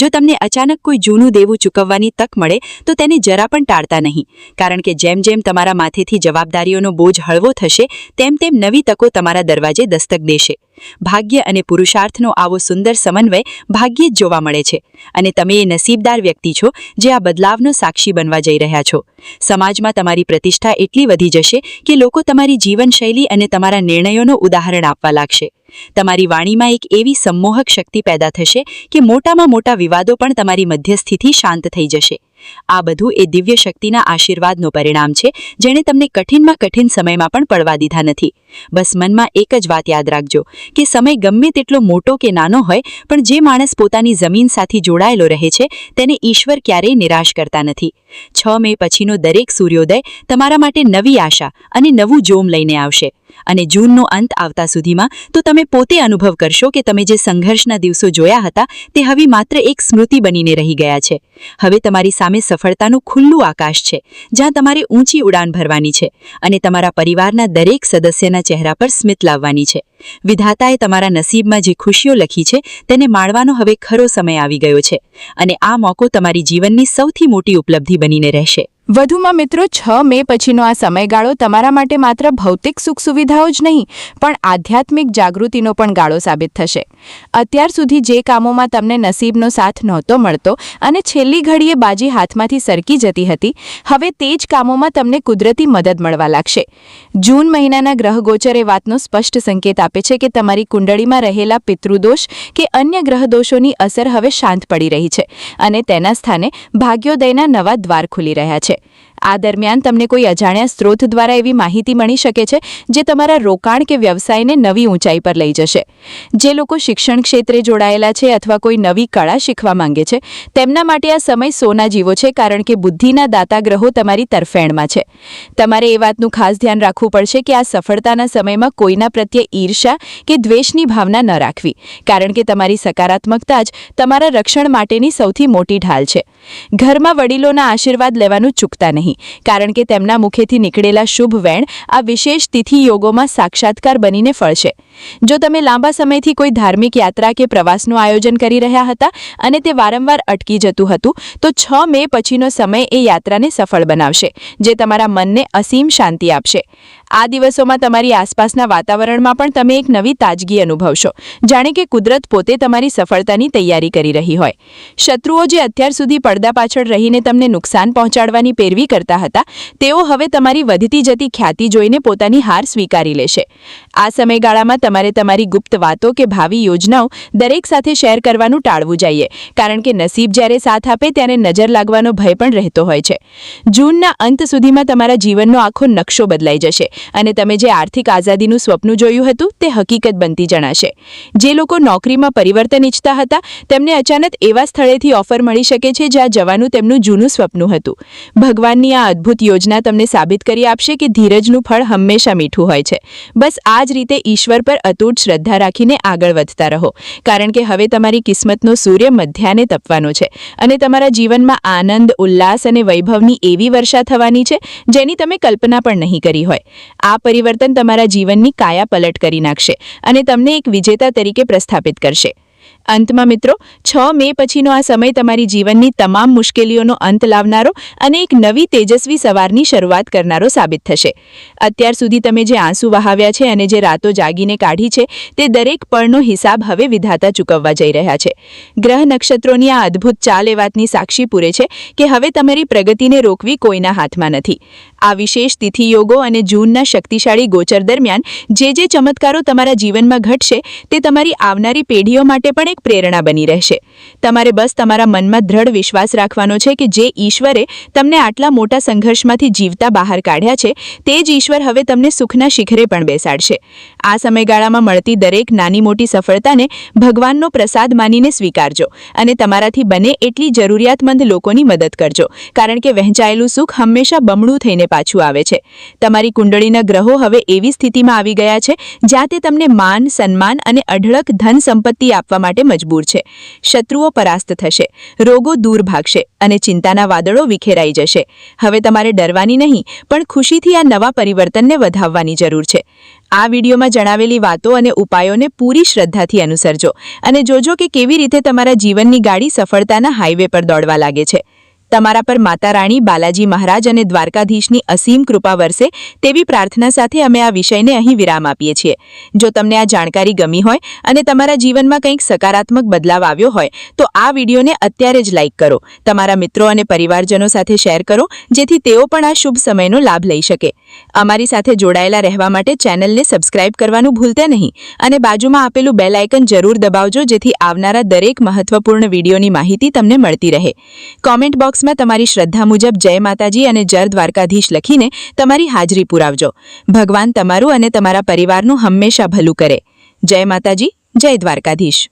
જો તમને અચાનક કોઈ જૂનું દેવું ચૂકવવાની તક મળે તો તેને જરા પણ ટાળતા નહીં, કારણ કે જેમ જેમ તમારા માથેથી જવાબદારીઓનો બોજ હળવો થશે તેમ તેમ નવી તકો તમારા દરવાજે દસ્તક દેશે. ભાગ્ય અને પુરુષાર્થનો આવો સુંદર સમન્વય ભાગ્યે જ જોવા મળે છે અને તમે એ નસીબદાર વ્યક્તિ છો જે આ બદલાવનો સાક્ષી બનવા જઈ રહ્યા છો. સમાજમાં તમારી પ્રતિષ્ઠા એટલી વધી જશે કે લોકો તમારી જીવનશૈલી અને તમારા નિર્ણયોનું ઉદાહરણ આપવા લાગશે. તમારી વાણીમાં એક એવી સંમોહક શક્તિ પેદા થશે કે મોટામાં મોટા વિવાદો પણ તમારી મધ્યસ્થીથી શાંત થઈ જશે. આ બધું એ દિવ્ય શક્તિના આશીર્વાદનું પરિણામ છે જેણે તમને કઠિનમાં કઠિન સમયમાં પણ પડવા દીધા નથી. બસ મનમાં એક જ વાત યાદ રાખજો કે સમય ગમે તેટલો મોટો કે નાનો હોય, પણ જે માણસ પોતાની જમીન સાથે જોડાયેલો રહે છે તેને ઈશ્વર ક્યારેય નિરાશ કરતા નથી. 6 મે પછીનો દરેક સૂર્યોદય તમારા માટે નવી આશા અને નવું જોમ લઈને આવશે અને જૂનનો અંત આવતા સુધીમાં તો તમે પોતે અનુભવ કરશો કે તમે જે સંઘર્ષના દિવસો જોયા હતા તે હવે માત્ર એક સ્મૃતિ બનીને રહી ગયા છે. હવે તમારી સામે સફળતાનું ખુલ્લું આકાશ છે, જ્યાં તમારે ઊંચી ઉડાન ભરવાની છે અને તમારા પરિવારના દરેક સદસ્યના ચહેરા પર સ્મિત લાવવાની છે. વિધાતાએ તમારા નસીબમાં જે ખુશીઓ લખી છે તેને માણવાનો હવે ખરો સમય આવી ગયો છે અને આ મોકો તમારી જીવનની સૌથી મોટી ઉપલબ્ધિ બનીને રહેશે. વધુમાં મિત્રો, 6 મે પછીનો આ સમયગાળો તમારા માટે માત્ર ભૌતિક સુખ સુવિધાઓ જ નહીં પણ આધ્યાત્મિક જાગૃતિનો પણ ગાળો સાબિત થશે. અત્યાર સુધી જે કામોમાં તમને નસીબનો સાથ નહોતો મળતો અને છેલ્લી ઘડીએ બાજી હાથમાંથી સરકી જતી હતી, હવે તે જ કામોમાં તમને કુદરતી મદદ મળવા લાગશે. જૂન મહિનાના ગ્રહગોચર એ વાતનો સ્પષ્ટ સંકેત આપે છે કે તમારી કુંડળીમાં રહેલા પિતૃદોષ કે અન્ય ગ્રહદોષોની અસર હવે શાંત પડી રહી છે અને તેના સ્થાને ભાગ્યોદયના નવા દ્વાર ખુલી રહ્યા છે. આ દરમિયાન તમને કોઈ અજાણ્યા સ્ત્રોત દ્વારા એવી માહિતી મળી શકે છે જે તમારા રોકાણ કે વ્યવસાયને નવી ઊંચાઈ પર લઈ જશે. જે લોકો શિક્ષણ ક્ષેત્રે જોડાયેલા છે અથવા કોઈ નવી કળા શીખવા માંગે છે તેમના માટે આ સમય સોના જેવો છે, કારણ કે બુદ્ધિના દાતા ગ્રહો તમારી તરફેણમાં છે. તમારે એ વાતનું ખાસ ધ્યાન રાખવું પડશે કે આ સફળતાના સમયમાં કોઈના પ્રત્યે ઈર્ષ્યા કે દ્વેષની ભાવના ન રાખવી, કારણ કે તમારી સકારાત્મકતા જ તમારા રક્ષણ માટેની સૌથી મોટી ઢાલ છે. ઘરમાં વડીલોના આશીર્વાદ લેવાનું ચૂકતા નહીં, કારણ કે તેમના મુખેથી નીકળેલા શુભ વેણ આ વિશેષ તિથિ યોગોમાં સાક્ષાત્કાર બનીને ફળશે. જો તમે લાંબા સમયથી કોઈ ધાર્મિક યાત્રા કે પ્રવાસનું આયોજન કરી રહ્યા હતા અને તે વારંવાર અટકી જતું હતું તો 6 મે પછીનો સમય એ યાત્રાને સફળ બનાવશે, જે તમારા મનને અસીમ શાંતિ આપશે. આ દિવસોમાં તમારી આસપાસના વાતાવરણમાં પણ તમે એક નવી તાજગી અનુભવશો, જાણે કે કુદરત પોતે તમારી સફળતાની તૈયારી કરી રહી હોય. શત્રુઓ જે અત્યાર સુધી પડદા પાછળ રહીને તમને નુકસાન પહોંચાડવાની પેરવી કરતા હતા તેઓ હવે તમારી વધતી જતી ખ્યાતિ જોઈને પોતાની હાર સ્વીકારી લેશે. આ સમયગાળામાં તમારે તમારી ગુપ્ત વાતો કે ભાવિ યોજનાઓ દરેક સાથે શેર કરવાનું ટાળવું જોઈએ, કારણ કે નસીબ જ્યારે સાથ આપે ત્યારે નજર લાગવાનો ભય પણ રહેતો હોય છે. જૂનના અંત સુધીમાં તમારા જીવનનો આખો નકશો બદલાઈ જશે અને તમે જે આર્થિક આઝાદીનું સ્વપ્ન જોયું હતું તે હકીકત બનતી જણાશે. જે લોકો નોકરીમાં પરિવર્તન ઈચ્છતા હતા તેમને અચાનક એવા સ્થળેથી ઓફર મળી શકે છે જ્યાં જવાનું તેમનું જૂનું સ્વપ્ન હતું. ભગવાનની આ અદ્ભુત યોજના તમને સાબિત કરી આપશે કે ધીરજનું ફળ હંમેશા મીઠું હોય છે. બસ આ જ રીતે ઈશ્વર પર અતૂટ શ્રદ્ધા રાખીને આગળ વધતા રહો, કારણ કે હવે તમારી કિસ્મતનો સૂર્ય મધ્યાહને તપવાનો છે અને તમારા જીવનમાં આનંદ, ઉલ્લાસ અને વૈભવની એવી વર્ષા થવાની છે જેની તમે કલ્પના પણ નહીં કરી હોય. આ પરિવર્તન તમારા જીવનની કાયા પલટ કરી નાખશે અને તમને એક વિજેતા તરીકે પ્રસ્થાપિત કરશે. અંતમાં મિત્રો, 6 મે પછીનો આ સમય તમારી જીવનની તમામ મુશ્કેલીઓનો અંત લાવનારો અને એક નવી તેજસ્વી સવારની શરૂઆત કરનારો સાબિત થશે. અત્યાર સુધી તમે જે આંસુ વહાવ્યા છે અને જે રાતો જાગીને કાઢી છે તે દરેક પળનો હિસાબ હવે વિધાતા ચૂકવવા જઈ રહ્યા છે. ગ્રહ નક્ષત્રોની આ અદ્ભુત ચાલ એ વાતની સાક્ષી પૂરે છે કે હવે તમારી પ્રગતિને રોકવી કોઈના હાથમાં નથી. આ વિશેષ તિથિ યોગો અને જૂનના શક્તિશાળી ગોચર દરમિયાન જે ચમત્કારો તમારા જીવનમાં ઘટશે તે તમારી આવનારી પેઢીઓ માટે પણ એક એક પ્રેરણા બની રહેશે. તમારે બસ તમારા મનમાં દ્રઢ વિશ્વાસ રાખવાનો છે કે જે ઈશ્વરે તમને આટલા મોટા સંઘર્ષમાંથી જીવતા બહાર કાઢ્યા છે તે જ ઈશ્વર હવે તમને સુખના શિખરે પણ બેસાડશે. આ સમયગાળામાં મળતી દરેક નાની મોટી સફળતાને ભગવાનનો પ્રસાદ માનીને સ્વીકારજો અને તમારાથી બને એટલી જરૂરિયાતમંદ લોકોની મદદ કરજો, કારણ કે વહેંચાયેલું સુખ હંમેશા બમણું થઈને પાછું આવે છે. તમારી કુંડળીના ગ્રહો હવે એવી સ્થિતિમાં આવી ગયા છે જ્યાં તે તમને માન, સન્માન અને અઢળક ધન સંપત્તિ આપવા માટે મજબૂર છે. શત્રુઓ પરાસ્ત થશે, રોગો દૂર ભાગશે અને ચિંતાના વાદળો વિખેરાઈ જશે. હવે તમારે ડરવાની નહીં, પણ ખુશીથી આ નવા પરિવર્તનને વધાવવાની જરૂર છે. આ વિડીયોમાં જણાવેલી વાતો અને ઉપાયોને પૂરી શ્રદ્ધાથી અનુસરજો અને જોજો કે કેવી રીતે તમારા જીવનની ગાડી સફળતાના હાઈવે પર દોડવા લાગે છે. તમારા પર માતા રાણી, બાલાજી મહારાજ અને દ્વારકાધીશની અસીમ કૃપા વરસે તેવી પ્રાર્થના સાથે અમે આ વિષયને અહીં વિરામ આપીએ છીએ. જો તમને આ જાણકારી ગમી હોય અને તમારા જીવનમાં કંઈક સકારાત્મક બદલાવ આવ્યો હોય તો આ વિડીયોને અત્યારે જ લાઇક કરો, તમારા મિત્રો અને પરિવારજનો સાથે શેર કરો, જેથી તેઓ પણ આ શુભ સમયનો લાભ લઈ શકે. અમારી સાથે જોડાયેલા રહેવા માટે ચેનલને સબસ્ક્રાઇબ કરવાનું ભૂલતા નહીં અને બાજુમાં આપેલું બેલ આઇકન જરૂર દબાવજો, જેથી આવનારા દરેક મહત્વપૂર્ણ વિડીયોની માહિતી તમને મળતી રહે. કોમેન્ટ બોક્સમાં તમારી શ્રદ્ધા મુજબ જય માતાજી અને જય દ્વારકાધીશ લખીને તમારી હાજરી પુરાવજો. ભગવાન તમારું અને તમારા પરિવારનું હંમેશા ભલું કરે. જય માતાજી, જય દ્વારકાધીશ.